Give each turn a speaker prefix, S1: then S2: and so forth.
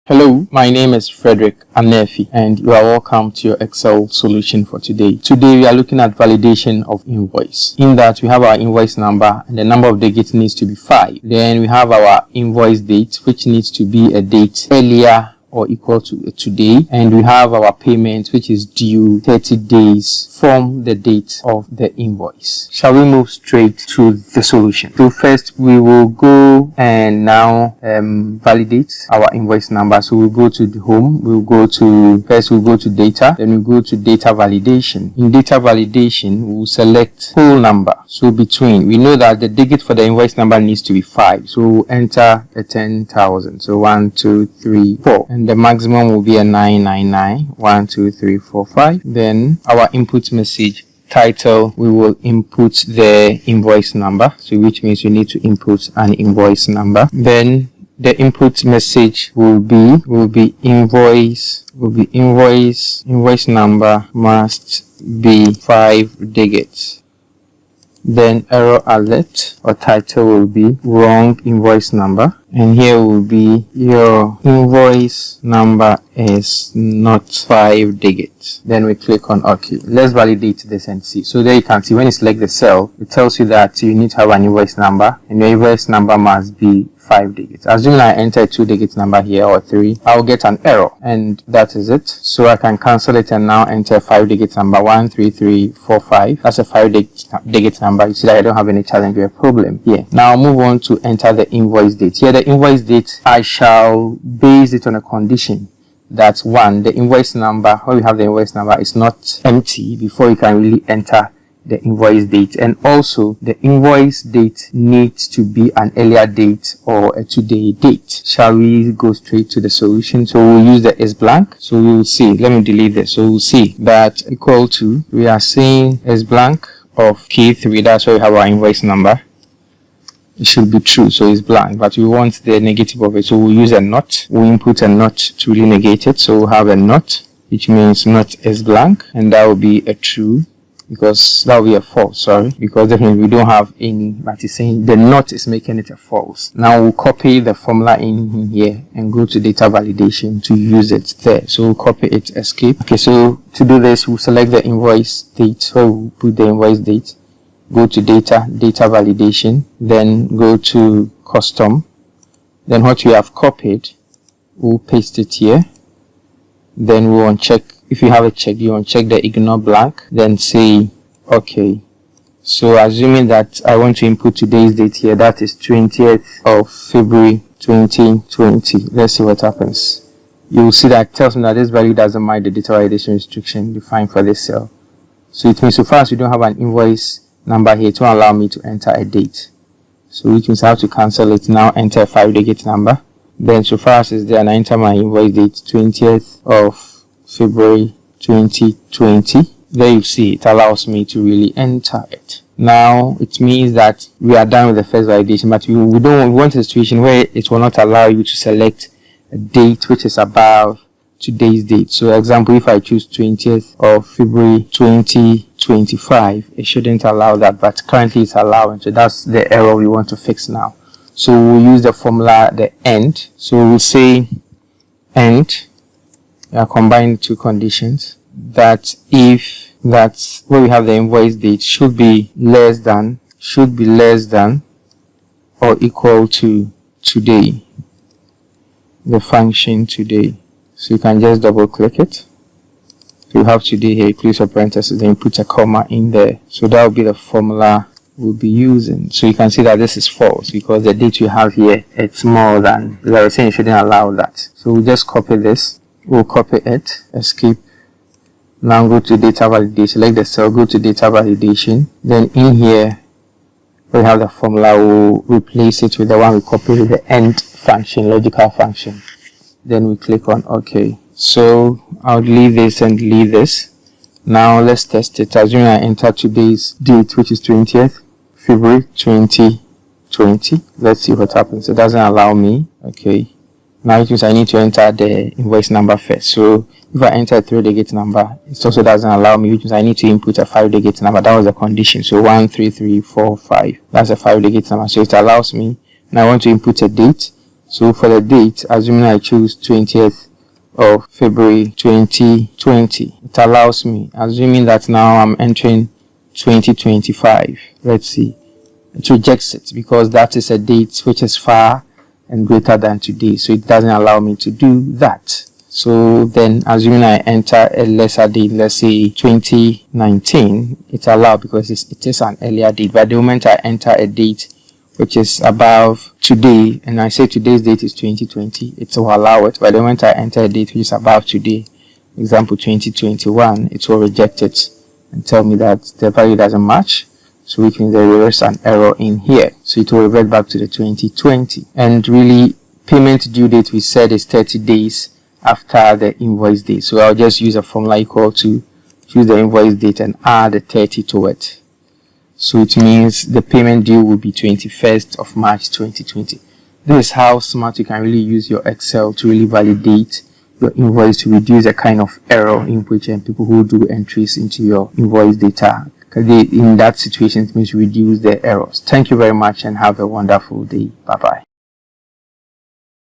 S1: Hello, my name is Frederick Anefi and you are welcome to your Excel solution for today. Today we are looking at validation of invoice. In that we have our invoice number and the number of digits needs to be 5. Then we have our invoice date, which needs to be a date earlier or equal to today, and we have our payment which is due 30 days from the date of the invoice. Shall we move straight to the solution? So first we will go and now validate our invoice number. So we'll go to the home, we'll go to data, then we'll go to data validation. In data validation we'll select whole number. So between, we know that the digit for the invoice number needs to be 5, so we'll enter a 10,000. So 1 2 3 4, and the maximum will be a 999. 1 2 3 4 5. Then our input message title, we will input the invoice number, so which means you need to input an invoice number. Then the input message will be invoice number must be 5 digits. Then error alert or title will be wrong invoice number, and here will be your invoice number is not 5 digits. Then we click on OK. Let's validate this and see. So there you can see when you select the cell, it tells you that you need to have an invoice number and your invoice number must be 5 digits. Assuming I enter a 2-digit number here or 3, I'll get an error, and that is it. So I can cancel it and now enter a 5-digit number. 1 3 3 4 5. That's a 5-digit number. You see that I don't have any challenge or problem here. Now I'll move on to enter the invoice date. Here the invoice date, I shall base it on a condition. That's 1, the invoice number, when we have the invoice number, is not empty before you can really enter the invoice date, and also the invoice date needs to be an earlier date or a 2-day date. Shall we go straight to the solution? So we'll use the is blank. So we'll see, let me delete this. So we'll see that equal to, we are saying is blank of key 3, that's where we have our invoice number. It should be true, so it's blank, but we want the negative of it, so we'll use a not. We'll input a not to really negate it, so we'll have a not, which means not is blank, and that will be a true, because that will be a false, sorry, because definitely we don't have any, but it's saying the not is making it a false. Now we'll copy the formula in here and go to data validation to use it there. So we'll copy it, escape. Okay, so to do this, we'll select the invoice date, so we'll put the invoice date, go to data validation, then go to custom, then what we have copied, we'll paste it here, then we'll uncheck. If you have a check, you uncheck the ignore blank, then say okay. So assuming that I want to input today's date here, that is 20th of February 2020. Let's see what happens. You will see that it tells me that this value doesn't match the data validation restriction defined for this cell. So it means so far as we don't have an invoice number here, it won't allow me to enter a date. So which means I have to cancel it now, enter a 5-digit number. Then so far as it's there, and I enter my invoice date 20th of February 2020. There you see it allows me to really enter it. Now it means that we are done with the first validation, but we want a situation where it will not allow you to select a date which is above today's date. So example, if I choose 20th of February 2025, it shouldn't allow that, but currently it's allowing. So that's the error we want to fix now. So we'll use the formula, the end. So we'll say end. Combine two conditions, that if that's where we have the invoice date should be less than or equal to today, the function today. So you can just double click it. So you have today here, close your parentheses, then you put a comma in there. So that will be the formula we'll be using. So you can see that this is false because the date you have here, it's more than, I was saying you shouldn't allow that. So we'll just copy this. We'll copy it, escape, now go to data validation, select the cell, go to data validation, then in here we have the formula, we'll replace it with the one we copied with the end function, logical function, then we click on OK. So I'll leave this and leave this. Now let's test it. Assuming I enter today's date, which is 20th February 2020, let's see what happens. It doesn't allow me. Okay. Now it means I need to enter the invoice number first. So if I enter a 3-digit number, it also doesn't allow me, which means I need to input a 5-digit number. That was the condition. So 1 3 3 4 5. That's a 5-digit number. So it allows me. Now I want to input a date. So for the date, assuming I choose 20th of February 2020, it allows me, assuming that now I'm entering 2025, let's see, it rejects it because that is a date which is far and greater than today, so it doesn't allow me to do that. So then, assuming I enter a lesser date, let's say 2019, it's allowed because it is an earlier date. But the moment I enter a date which is above today, and I say today's date is 2020, it will allow it. But the moment I enter a date which is above today, example 2021, it will reject it and tell me that the value doesn't match. So which means there is an error in here. So it will revert back to the 2020. And really, payment due date we said is 30 days after the invoice date. So I'll just use a formula equal to choose the invoice date and add the 30 to it. So it means the payment due will be 21st of March 2020. This is how smart you can really use your Excel to really validate your invoice to reduce the kind of error in which people who do entries into your invoice data. In that situation, it means reduce the errors. Thank you very much and have a wonderful day. Bye-bye.